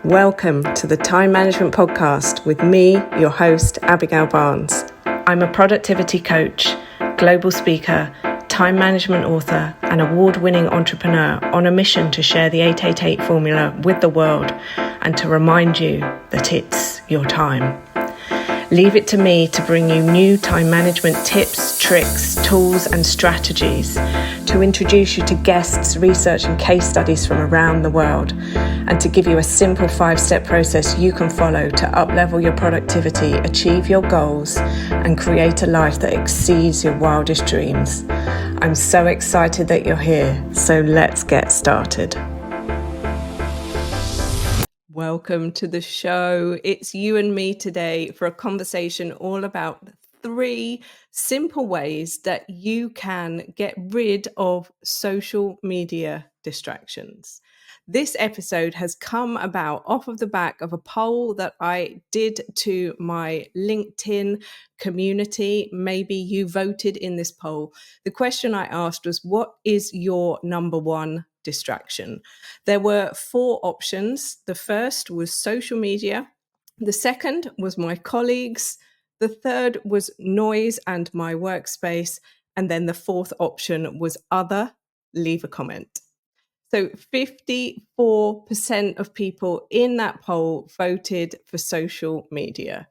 Welcome to the Time Management Podcast with me, your host, Abigail Barnes. I'm a productivity coach, global speaker, time management author, and award-winning entrepreneur on a mission to share the 888 formula with the world and to remind you that it's your time. Leave it to me to bring you new time management tips, tricks, tools, and strategies, to introduce you to guests, research, and case studies from around the world, and to give you a simple 5-step process you can follow to uplevel your productivity, achieve your goals, and create a life that exceeds your wildest dreams. I'm so excited that you're here, so let's get started. Welcome to the show. It's you and me today for a conversation all about 3 simple ways that you can get rid of social media distractions. This episode has come about off of the back of a poll that I did to my LinkedIn community. Maybe you voted in this poll. The question I asked was, what is your number one distraction? There were 4 options. The first was social media. The second was my colleagues. The third was noise and my workspace. And then the 4th option was other. Leave a comment. So 54% of people in that poll voted for social media.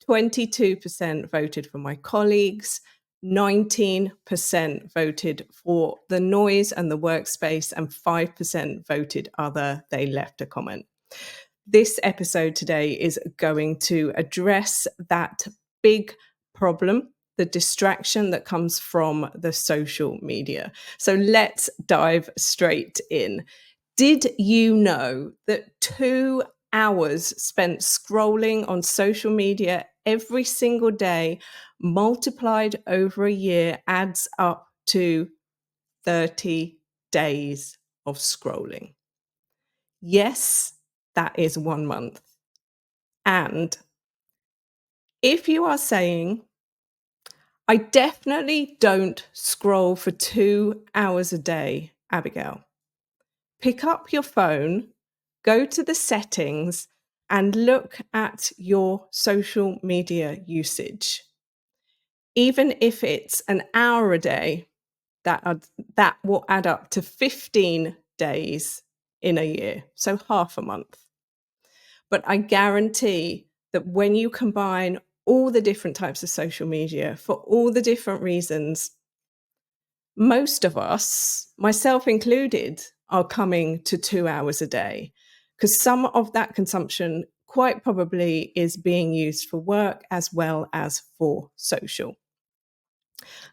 22% voted for my colleagues. 19% voted for the noise and the workspace, and 5% voted other. They left a comment. This episode today is going to address that big problem, the distraction that comes from the social media. So let's dive straight in. Did you know that 2 hours spent scrolling on social media every single day, multiplied over a year, adds up to 30 days of scrolling? Yes, that is 1 month. And if you are saying, I definitely don't scroll for 2 hours a day, Abigail, pick up your phone, go to the settings, and look at your social media usage. Even if it's an hour a day, that will add up to 15 days in a year, so half a month. But I guarantee that when you combine all the different types of social media for all the different reasons, most of us, myself included, are coming to 2 hours a day, because some of that consumption quite probably is being used for work as well as for social.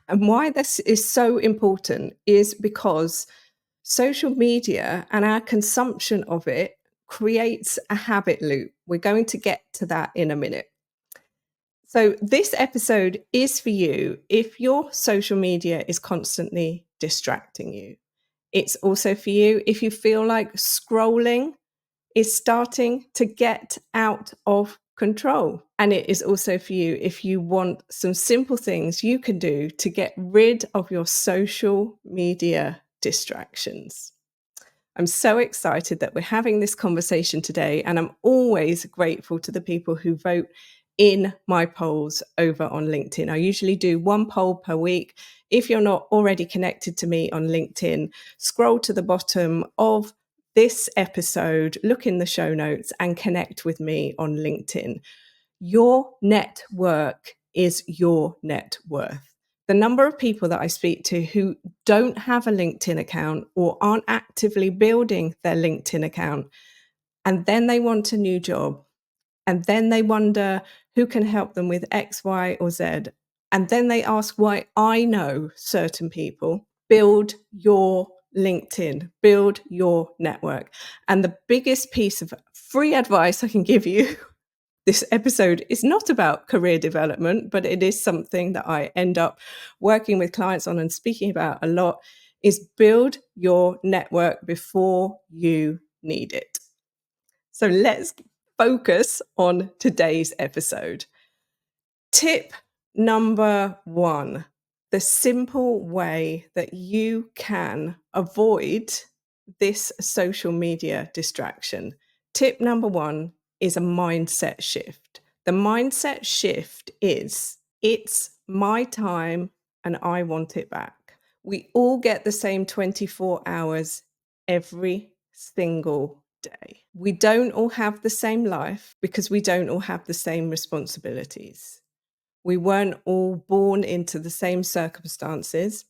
And why this is so important is because social media and our consumption of it creates a habit loop. We're going to get to that in a minute. So this episode is for you if your social media is constantly distracting you. It's also for you if you feel like scrolling is starting to get out of control. And it is also for you if you want some simple things you can do to get rid of your social media distractions. I'm so excited that we're having this conversation today, and I'm always grateful to the people who vote in my polls over on LinkedIn. I usually do 1 poll per week. If you're not already connected to me on LinkedIn, scroll to the bottom of this episode, look in the show notes, and connect with me on LinkedIn. Your network is your net worth. The number of people that I speak to who don't have a LinkedIn account or aren't actively building their LinkedIn account, and then they want a new job, and then they wonder who can help them with X, Y, or Z, and then they ask why I know certain people. Build your LinkedIn, build your network. And the biggest piece of free advice I can give you, this episode is not about career development, but it is something that I end up working with clients on and speaking about a lot, is build your network before you need it. So let's focus on today's episode. Tip number 1, the simple way that you can avoid this social media distraction. Tip number 1 is a mindset shift. The mindset shift is, it's my time and I want it back. We all get the same 24 hours every single day. We don't all have the same life because we don't all have the same responsibilities. We weren't all born into the same circumstances,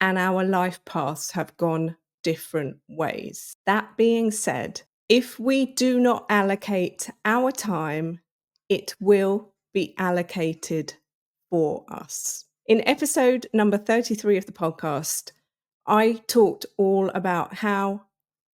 and our life paths have gone different ways. That being said, if we do not allocate our time, it will be allocated for us. In episode number 33 of the podcast, I talked all about how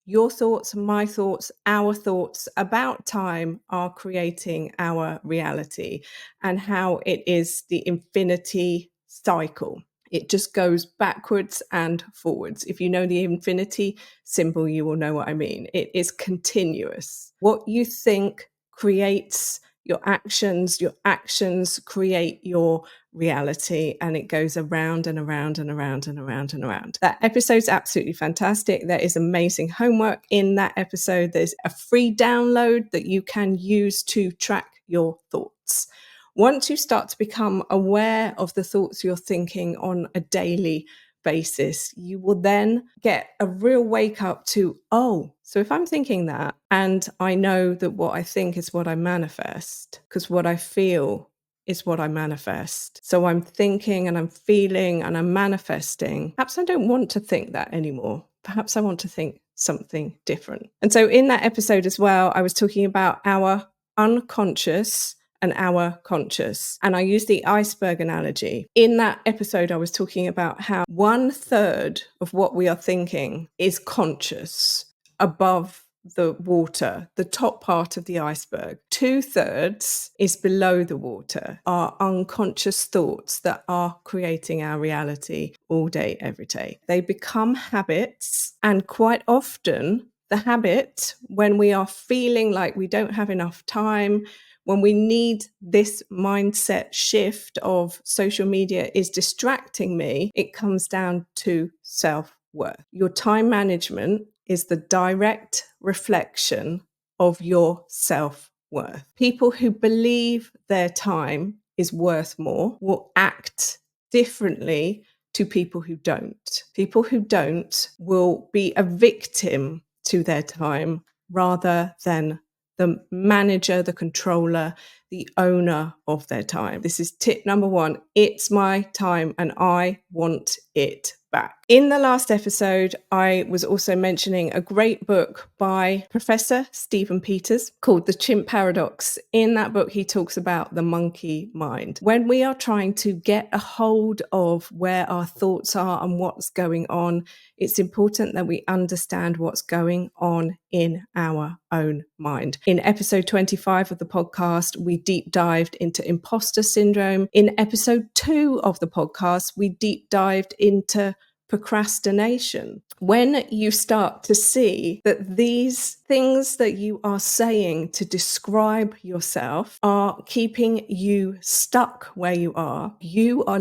your thoughts, my thoughts, our thoughts about time are creating our reality, and how it is the infinity cycle. It just goes backwards and forwards. If you know the infinity symbol, you will know what I mean. It is continuous. What you think creates your actions create your reality, and it goes around and around and around and around and around. That episode's absolutely fantastic. There is amazing homework in that episode. There's a free download that you can use to track your thoughts. Once you start to become aware of the thoughts you're thinking on a daily basis, you will then get a real wake up to, oh, so if I'm thinking that, and I know that what I think is what I manifest, because what I feel is what I manifest. So I'm thinking and I'm feeling and I'm manifesting. Perhaps I don't want to think that anymore. Perhaps I want to think something different. And so in that episode as well, I was talking about our unconscious and our conscious. And I use the iceberg analogy. In that episode, I was talking about how 1/3 of what we are thinking is conscious above the water, the top part of the iceberg. 2/3 is below the water, our unconscious thoughts that are creating our reality all day, every day. They become habits, and quite often the habit, when we are feeling like we don't have enough time, when we need this mindset shift of social media is distracting me, it comes down to self-worth. Your time management is the direct reflection of your self-worth. People who believe their time is worth more will act differently to people who don't. People who don't will be a victim to their time rather than the manager, the controller, the owner of their time. This is tip number 1. It's my time and I want it back. In the last episode, I was also mentioning a great book by Professor Stephen Peters called The Chimp Paradox. In that book, he talks about the monkey mind. When we are trying to get a hold of where our thoughts are and what's going on, it's important that we understand what's going on in our own mind. In episode 25 of the podcast, we deep dived into imposter syndrome. In episode 2 of the podcast, we deep dived into procrastination. When you start to see that these things that you are saying to describe yourself are keeping you stuck where you are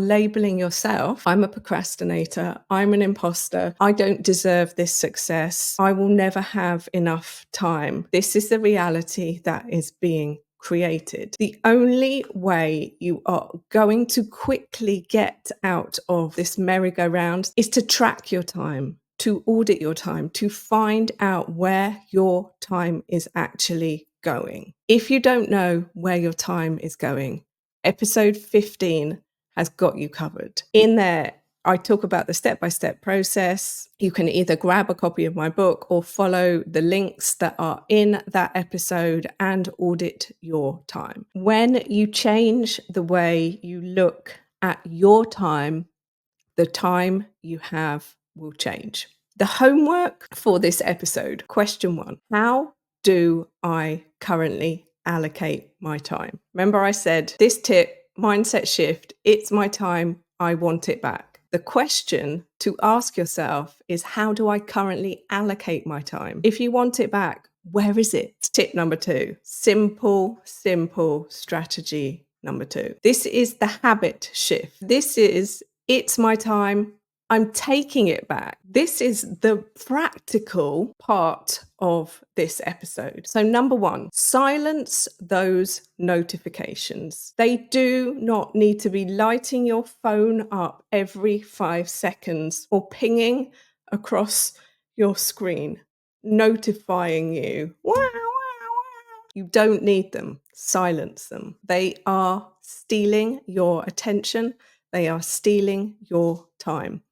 labeling yourself, I'm a procrastinator, I'm an imposter, I don't deserve this success, I will never have enough time. This is the reality that is being created. The only way you are going to quickly get out of this merry-go-round is to track your time, to audit your time, to find out where your time is actually going. If you don't know where your time is going, episode 15 has got you covered. In there, I talk about the step-by-step process. You can either grab a copy of my book or follow the links that are in that episode and audit your time. When you change the way you look at your time, the time you have will change. The homework for this episode, question 1, how do I currently allocate my time? Remember I said this tip, mindset shift, it's my time, I want it back. The question to ask yourself is, how do I currently allocate my time? If you want it back, where is it? Tip number 2, simple strategy number 2. This is the habit shift. This is, it's my time, I'm taking it back. This is the practical part of this episode. So, number one, silence those notifications. They do not need to be lighting your phone up every 5 seconds or pinging across your screen, notifying you. Wow, wow, wow. You don't need them. Silence them. They are stealing your attention. They are stealing your time.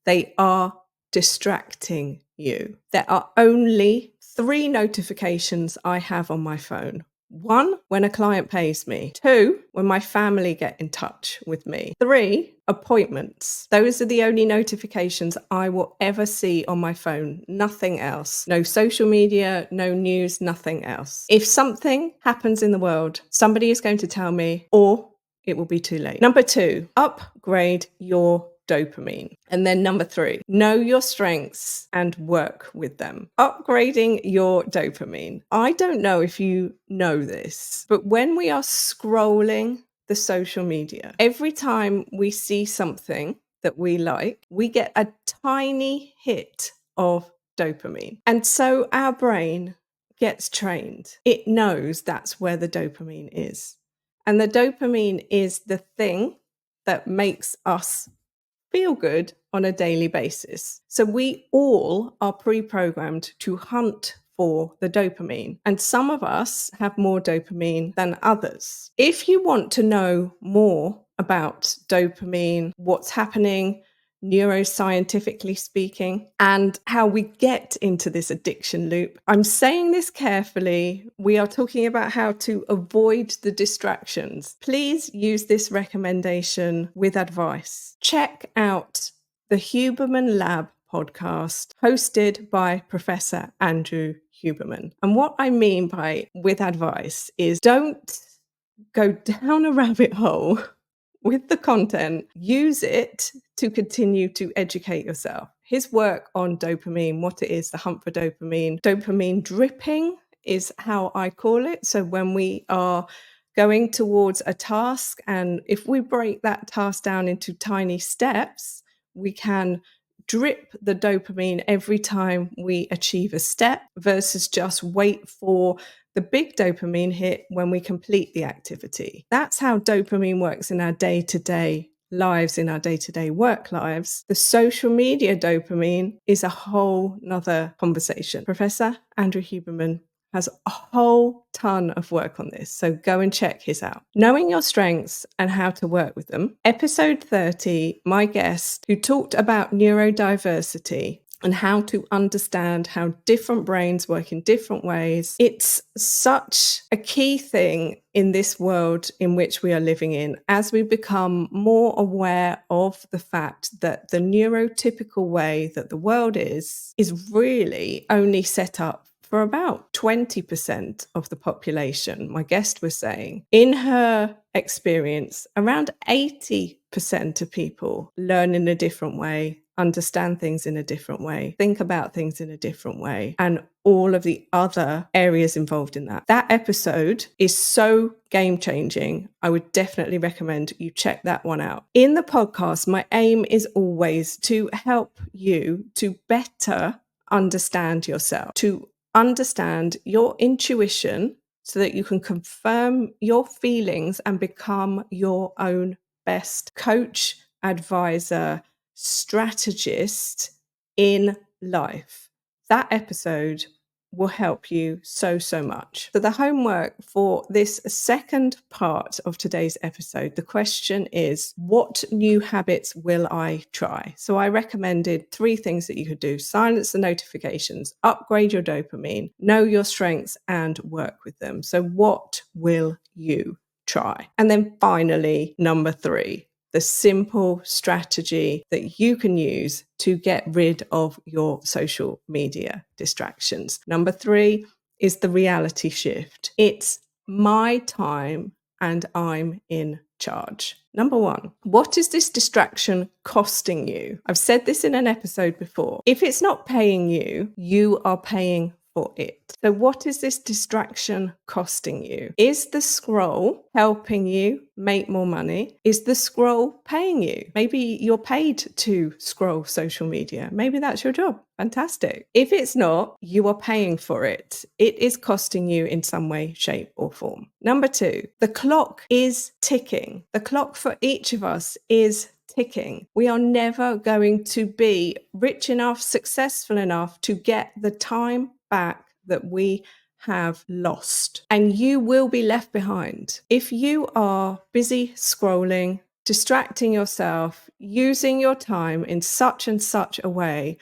They are distracting you. There are only 3 notifications I have on my phone. 1, when a client pays me. 2, when my family get in touch with me. 3, appointments. Those are the only notifications I will ever see on my phone. Nothing else. No social media, no news, nothing else. If something happens in the world, somebody is going to tell me, or it will be too late. Number 2, upgrade your dopamine. And then number 3, know your strengths and work with them. Upgrading your dopamine. I don't know if you know this, but when we are scrolling the social media, every time we see something that we like, we get a tiny hit of dopamine. And so our brain gets trained. It knows that's where the dopamine is. And the dopamine is the thing that makes us feel good on a daily basis. So we all are pre-programmed to hunt for the dopamine. And some of us have more dopamine than others. If you want to know more about dopamine, what's happening neuroscientifically speaking, and how we get into this addiction loop. I'm saying this carefully. We are talking about how to avoid the distractions. Please use this recommendation with advice. Check out the Huberman Lab podcast hosted by Professor Andrew Huberman. And what I mean by with advice is don't go down a rabbit hole with the content, use it to continue to educate yourself. His work on dopamine, what it is, the hunt for dopamine dripping is how I call it. So when we are going towards a task, and if we break that task down into tiny steps, we can drip the dopamine every time we achieve a step versus just wait for the big dopamine hit when we complete the activity. That's how dopamine works in our day-to-day lives, in our day-to-day work lives. The social media dopamine is a whole nother conversation. Professor Andrew Huberman has a whole ton of work on this, so go and check his out. Knowing your strengths and how to work with them. Episode 30, my guest who talked about neurodiversity and how to understand how different brains work in different ways. It's such a key thing in this world in which we are living in as we become more aware of the fact that the neurotypical way that the world is really only set up for about 20% of the population, my guest was saying. In her experience, around 80% of people learn in a different way, understand things in a different way, think about things in a different way, and all of the other areas involved in that. That episode is so game-changing. I would definitely recommend you check that one out. In the podcast, my aim is always to help you to better understand yourself, to understand your intuition so that you can confirm your feelings and become your own best coach, advisor, strategist in life. That episode will help you so much. So the homework for this second part of today's episode, the question is, what new habits will I try? So I recommended 3 things that you could do: silence the notifications, upgrade your dopamine, know your strengths, and work with them. So what will you try? And then finally, number 3, the simple strategy that you can use to get rid of your social media distractions. Number 3 is the reality shift. It's my time and I'm in charge. Number 1, what is this distraction costing you? I've said this in an episode before. If it's not paying you, you are paying for it. So what is this distraction costing you? Is the scroll helping you make more money? Is the scroll paying you? Maybe you're paid to scroll social media. Maybe that's your job. Fantastic. If it's not, you are paying for it. It is costing you in some way, shape, or form. Number 2, the clock is ticking. The clock for each of us is ticking. We are never going to be rich enough, successful enough to get the time back that we have lost. And you will be left behind. If you are busy scrolling, distracting yourself, using your time in such and such a way,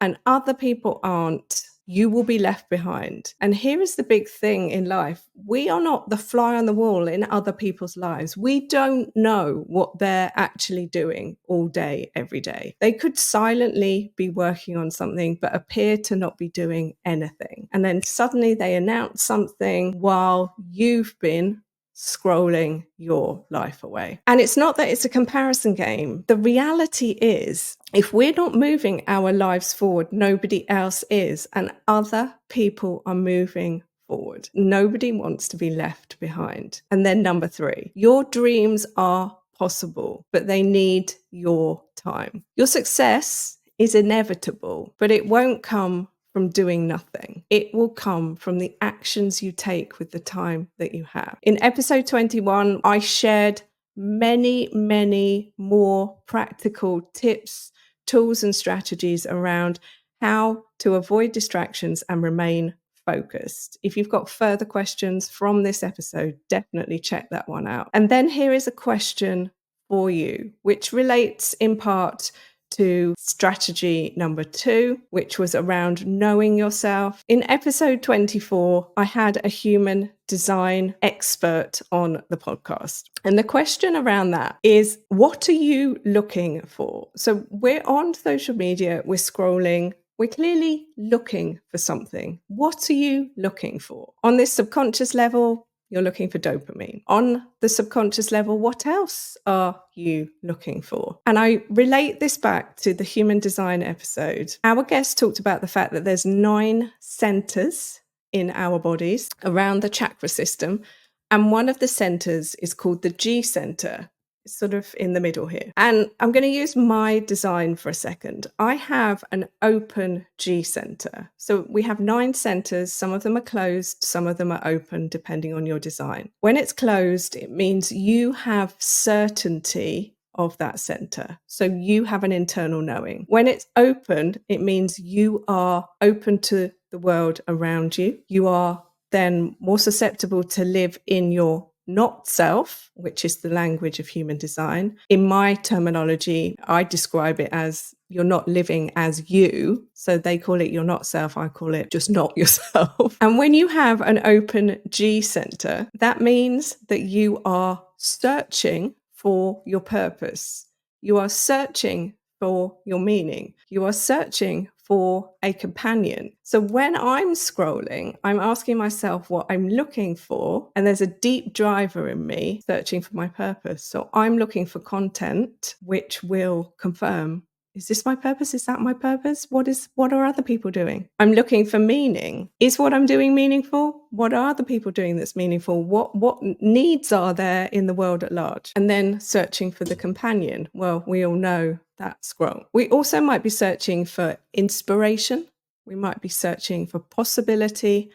and other people aren't, you will be left behind. And here is the big thing in life. We are not the fly on the wall in other people's lives. We don't know what they're actually doing all day, every day. They could silently be working on something, but appear to not be doing anything. And then suddenly they announce something while you've been scrolling your life away. And it's not that it's a comparison game. The reality is, if we're not moving our lives forward, nobody else is, and other people are moving forward. Nobody wants to be left behind. And then number 3, your dreams are possible, but they need your time. Your success is inevitable, but it won't come from doing nothing. It will come from the actions you take with the time that you have. In episode 21, I shared many more practical tips, tools, and strategies around how to avoid distractions and remain focused. If you've got further questions from this episode, definitely check that one out. And then here is a question for you, which relates in part to strategy number 2, which was around knowing yourself. In episode 24, I had a human design expert on the podcast. And the question around that is, what are you looking for? So we're on social media, we're scrolling, we're clearly looking for something. What are you looking for? On this subconscious level, you're looking for dopamine. On the subconscious level, what else are you looking for? And I relate this back to the human design episode. Our guest talked about the fact that there's 9 centers in our bodies around the chakra system. And one of the centers is called the G center. It's sort of in the middle here. And I'm going to use my design for a second. I have an open G center. So we have 9 centers. Some of them are closed, some of them are open, depending on your design. When it's closed, it means you have certainty of that center. So you have an internal knowing. When it's open, it means you are open to the world around you. You are then more susceptible to live in your not self, which is the language of human design. In my terminology, I describe it as you're not living as you. So they call it you're not self. I call it just not yourself. And when you have an open G center, that means that you are searching for your purpose. You are searching for your meaning. You are searching for a companion. So when I'm scrolling, I'm asking myself what I'm looking for, and there's a deep driver in me searching for my purpose. So I'm looking for content which will confirm, is this my purpose? Is that my purpose? What are other people doing? I'm looking for meaning. Is what I'm doing meaningful? What are other people doing that's meaningful? What needs are there in the world at large? And then searching for the companion. Well, we all know that scroll. We also might be searching for inspiration. We might be searching for possibility.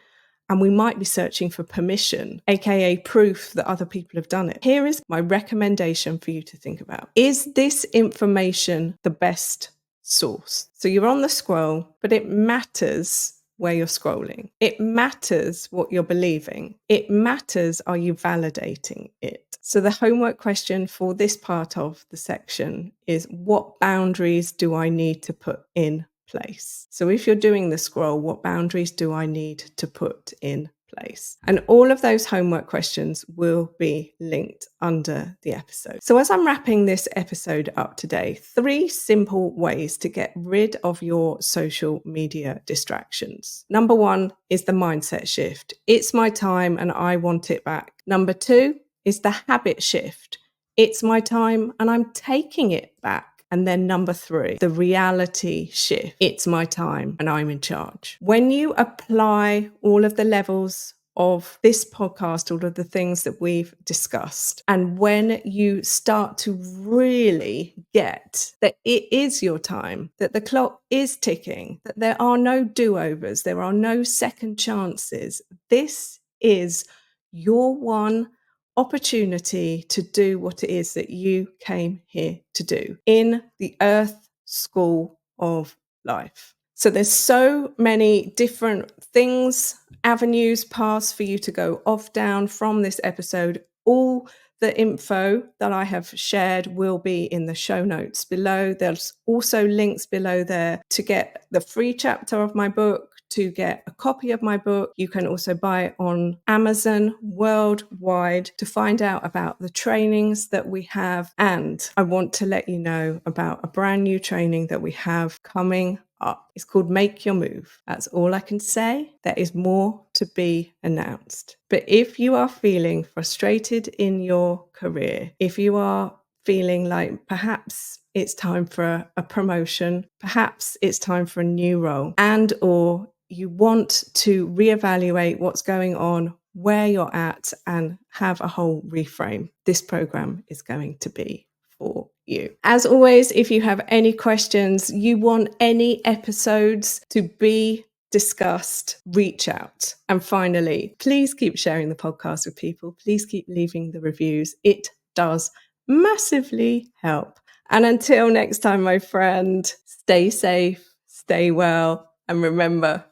And we might be searching for permission, aka proof that other people have done it. Here is my recommendation for you to think about. Is this information the best source? So you're on the scroll, but it matters where you're scrolling. It matters what you're believing. It matters, are you validating it? So the homework question for this part of the section is, what boundaries do I need to put in place? So if you're doing the scroll, what boundaries do I need to put in place? And all of those homework questions will be linked under the episode. So as I'm wrapping this episode up today, 3 simple ways to get rid of your social media distractions. Number 1 is the mindset shift. It's my time and I want it back. Number 2 is the habit shift. It's my time and I'm taking it back. And then number 3, the reality shift. It's my time and I'm in charge. When you apply all of the levels of this podcast, all of the things that we've discussed, and when you start to really get that it is your time, that the clock is ticking, that there are no do-overs, there are no second chances, this is your one opportunity to do what it is that you came here to do in the Earth School of Life. So there's so many different things, avenues, paths for you to go off down from this episode. All the info that I have shared will be in the show notes below. There's also links below there to get the free chapter of my book, to get a copy of my book. You can also buy it on Amazon worldwide to find out about the trainings that we have. And I want to let you know about a brand new training that we have coming up. It's called Make Your Move. That's all I can say. There is more to be announced. But if you are feeling frustrated in your career, if you are feeling like perhaps it's time for a promotion, perhaps it's time for a new role, and or you want to reevaluate what's going on, where you're at, and have a whole reframe, this program is going to be for you. As always, if you have any questions, you want any episodes to be discussed, reach out. And finally, please keep sharing the podcast with people. Please keep leaving the reviews. It does massively help. And until next time, my friend, stay safe, stay well, and remember,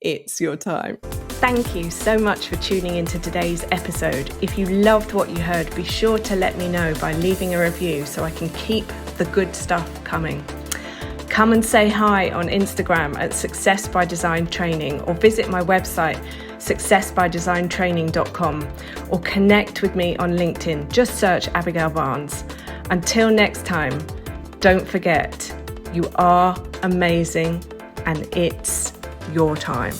it's your time. Thank you so much for tuning into today's episode. If you loved what you heard, be sure to let me know by leaving a review so I can keep the good stuff coming. Come and say hi on Instagram at Success by Design Training, or visit my website, successbydesigntraining.com, or connect with me on LinkedIn. Just search Abigail Barnes. Until next time, don't forget, you are amazing and it's your time.